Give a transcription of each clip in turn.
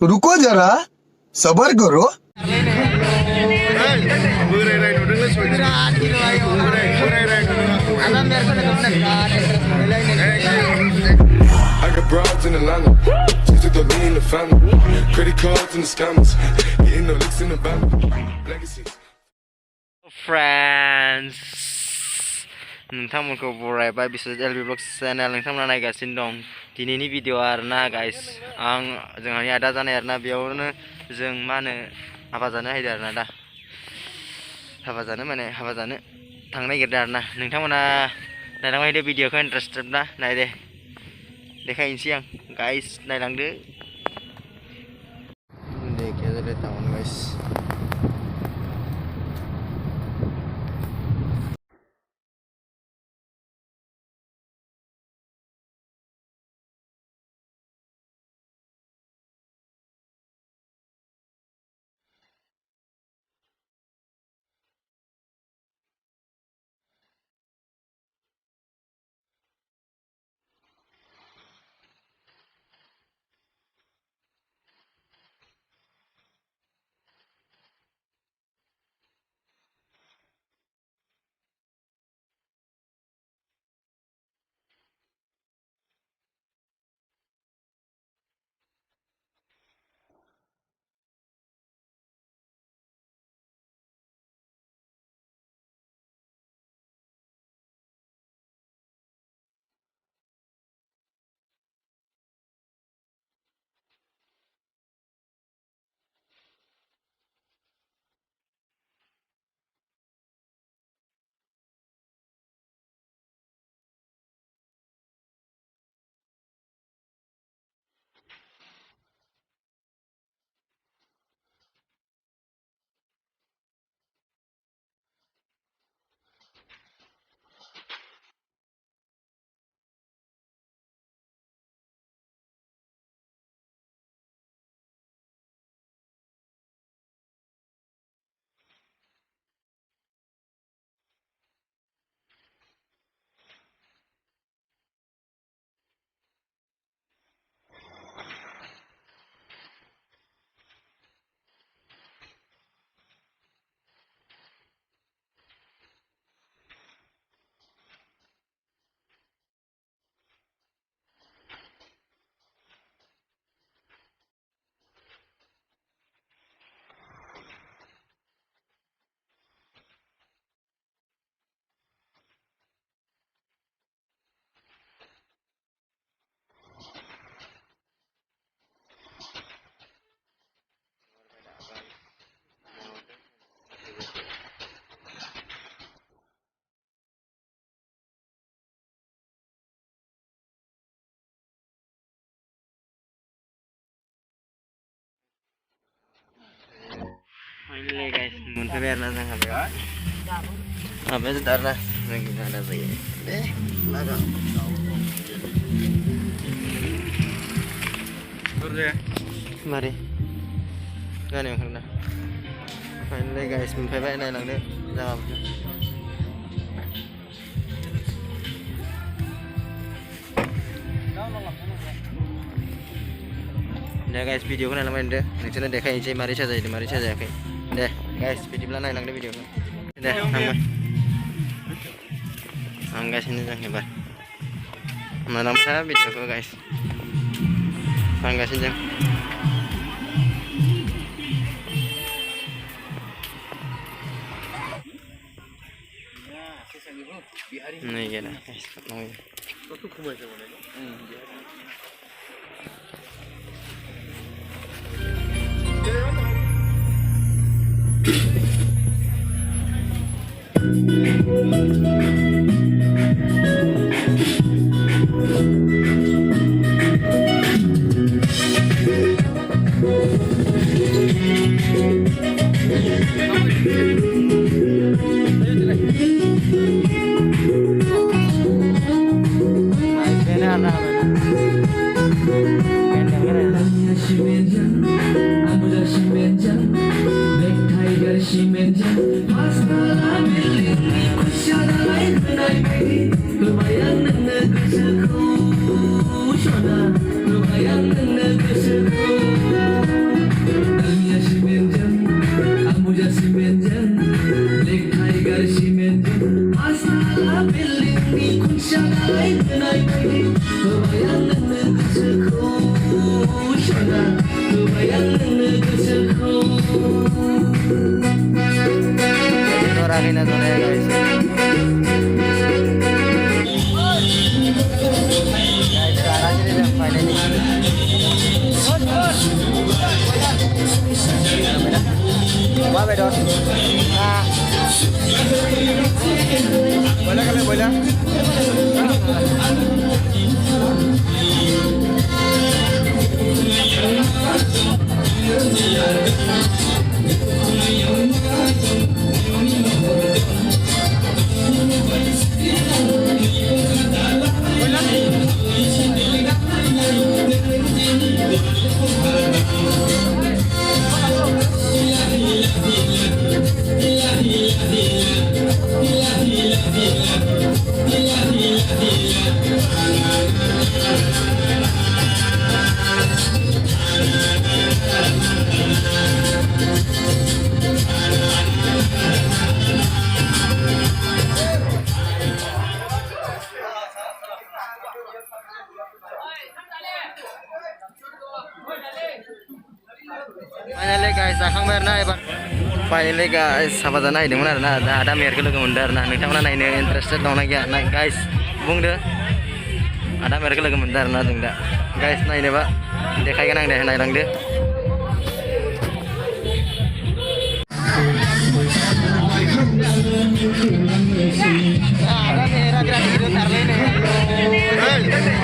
रुको जरा सबर करो I got broads in Atlanta, just to throw me in the family. Credit cards and the scammers, hitting the licks in the bank. Legacies. Friends, nontonमोनखौ बरायबाय बिसोर LB Vlogs channel नोंथांमोना नायगासिनो दं दिनैनि video आरोना गाइस आं जोंहानि आदा जानाय आरोना बेयावनो जों मा होनो हाबा जानो हायदो आरोना दा हाबा जानो माने हाबा जानो थांनो नागिरदों आरोना नोंथांमोना नायलांबाय थादो भिडिअखौ इन्टारेस्टेड ना नायदे देखायनोसै आं गाइस नायलांदो देखिए जरा town guys Finally guys, montefai arna जों हाबायाव हाबाया जादों आरोना जोंनि आदा जायो दे लागा मारै गानि ओंखारना Finally guys, मोनफैबाय नायलांदो जागाफोरखौ दे गाइस भिडिअखौ नायलांबाय थादो नोंसोरनो देखायनोसै मारै साजायदों मारै साजायाखै दे गाइस बिदिब्ला नायलांदो भिडिअखौ दे थांबाय थांगासिनो जों एबार नायलांबाय था भिडिअखौ गाइस थांगासिनो जों नै गैला guys She Norakin na to na guys. Guys, sekarang ini udah finally. Wah, bedor. Nah. Boleh kali boleh. Finally guys, akang bayar na iba. Finally guys, sahabat tanah ini mana ada mer ke logo mundar nah nita mana ini interested dong lagi nah guys, bung deh. Ada mer ke logo mundar nah dong dah. Guys, nah ini pak, dia kayak nang deh, naik lang deh. Ada merah kira kira tarle nih.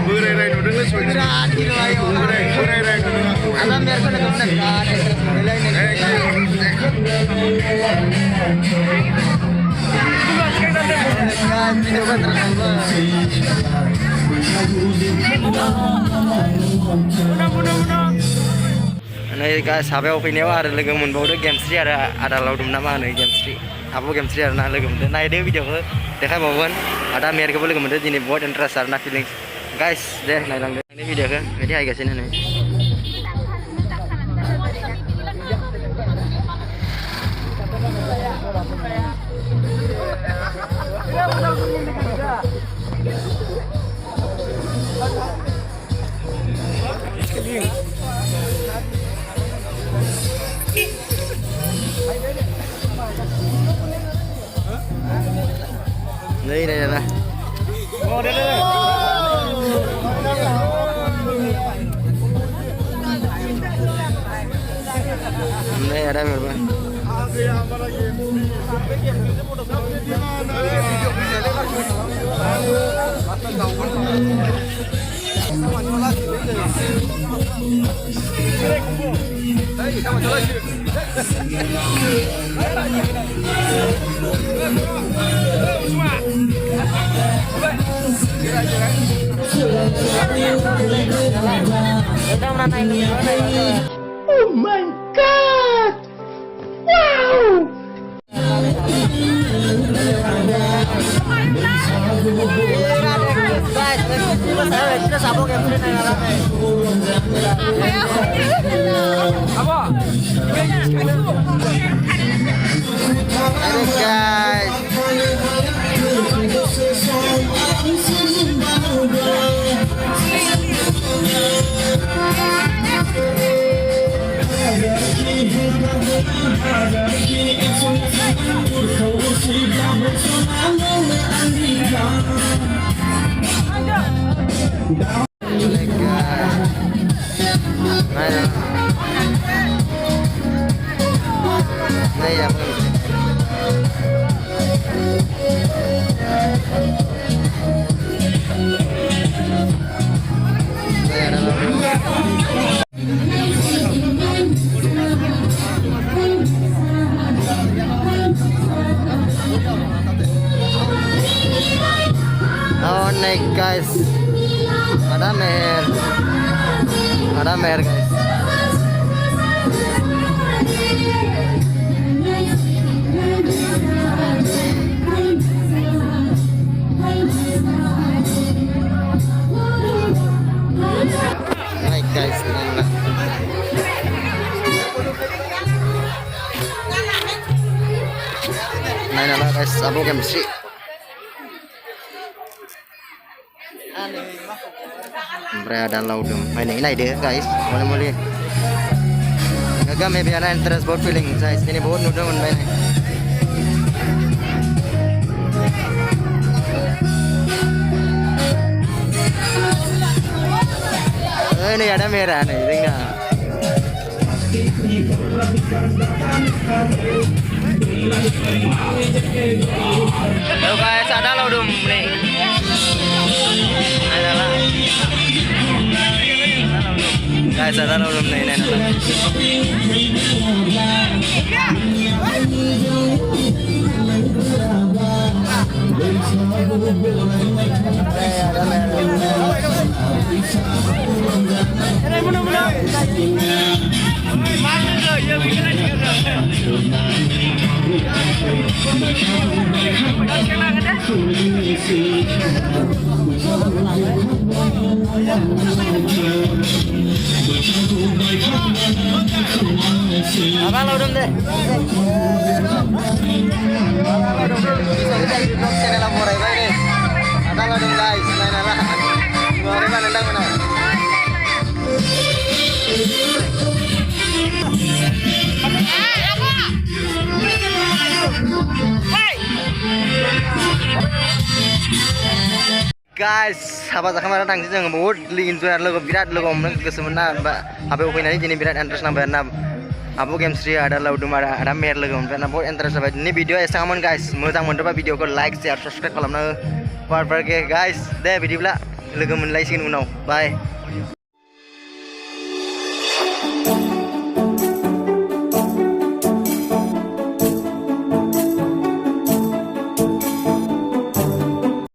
Burai-rai udah nggak sudah. Burai-rai udah. Ada mer ke logo mundar kan, mulai nih guys, sampai opini ada lagi mun bau game sih ada laudum nama nih game sih. Apa game sih ada lagi mun. Nah ini video ke, dekai bawaan ada mer ke boleh kemudian ini buat interest karena feeling. Guys, deh naik lang deh. Ini video ke, jadi hai guys ini nih. Đây này này. Ô đây đây. Đây ada berapa? Oh my God! Wow! Kita sabuk yang apa? Aduh guys. Oh naik guys, ada mer guys. नायनाला guys आब' गेमस्रि ओमफ्राय आदा लावदुम फैनाय नायदो guys मुलि Gagam maybe an interest about feeling guys ini बहुत नुदों मोनबाय नै ada merah nih जोंना Halo guys, ada laudum nih. Adalah. Guys, ada laudum nih, Apa laudum deh? Channel Amorai baik deh. Ada laudum guys, main ala. Mari mana nendang mana? Guys, apa kemarin tangsi जों बहुत enjoy लोगो बिराद लोगो हमनो गोसोमोन ना हाबायाव फैनानै दिनै बिराद interest नांबाय आरोना आब' गेमस्रि आदा लावदुम आदा मेहेर लोगो मोनबाय आरोना बहुत इन्ट्रेस्ट जाबाय दिनै भिडिअ एसेबांमोन गाइस मोजां मोनदोंबा भिडिअखौ लाइक शेयार साबस्क्राइब खालामना हो गाइस दे बिदिब्ला लोगो मोनलायसिगोन उनाव बाय